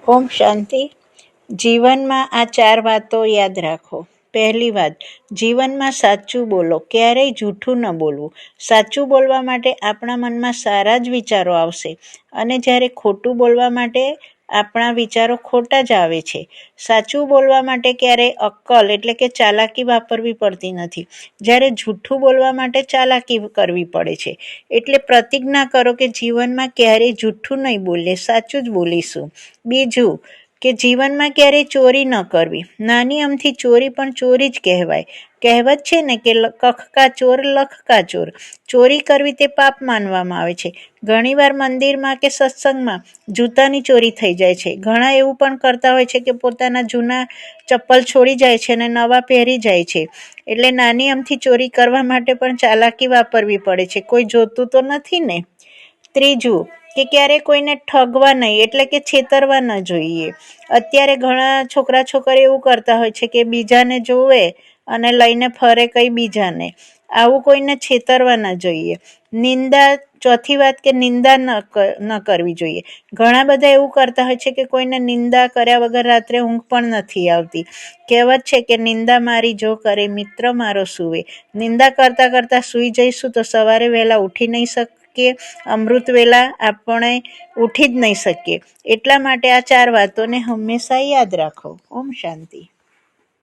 ઓમ શાંતિ. જીવનમાં આ 4 વાતો યાદ રાખો. પહેલી વાત, જીવનમાં સાચું બોલો, ક્યારેય જૂઠું ન બોલવું. સાચું બોલવા માટે આપણા મનમાં સારા જ વિચારો આવશે અને જ્યારે ખોટું બોલવા માટે આપણા વિચારો ખોટા જ આવે છે. સાચું બોલવા માટે ક્યારેય અક્કલ એટલે કે ચાલાકી વાપરવી પડતી નથી, જ્યારે જૂઠું બોલવા માટે ચાલાકી કરવી પડે છે. એટલે પ્રતિજ્ઞા કરો કે જીવનમાં ક્યારેય જૂઠું નહીં બોલીએ, સાચું જ બોલીશું. બીજું કે જીવનમાં ક્યારેય ચોરી ન કરવી. નાની અમથી ચોરી પણ ચોરી જ કહેવાય. કહેવત છે ને કે કખ કા ચોર લખ કા ચોર. ચોરી કરવી તે પાપ માનવામાં આવે છે. ઘણીવાર મંદિરમાં કે સત્સંગમાં જૂતાની ચોરી થઈ જાય છે. ઘણા એવું પણ કરતા હોય છે કે પોતાના જૂના ચપ્પલ છોડી જાય છે અને નવા પહેરી જાય છે. એટલે નાની અમથી ચોરી કરવા માટે પણ ચાલાકી વાપરવી પડે છે. કોઈ જોતું તો નથી ને? ત્રીજું કે ક્યારે કોઈને ઠગવા નહીં એટલે કે છેતરવા ન જોઈએ. અત્યારે ઘણા છોકરા છોકરીઓ એવું કરતા હોય છે કે બીજાને જોવે અને લઈને ફરે કંઈ બીજાને. આવું કોઈને છેતરવા ન જોઈએ. ચોથી વાત કે નિંદા ન કરવી જોઈએ. ઘણા બધા એવું કરતા હોય છે કે કોઈને નિંદા કર્યા વગર રાત્રે ઊંઘ પણ નથી આવતી. કહેવત છે કે નિંદા મારી જો કરે મિત્ર મારો સૂવે. નિંદા કરતાં કરતાં સૂઈ જઈશું તો સવારે વહેલા ઉઠી નહીં શકીએ. અમૃત વેલા આપણે ઉઠી જ નહીં શકીએ. એટલા માટે આ 4 વાતોને હંમેશા યાદ રાખો. ઓમ શાંતિ.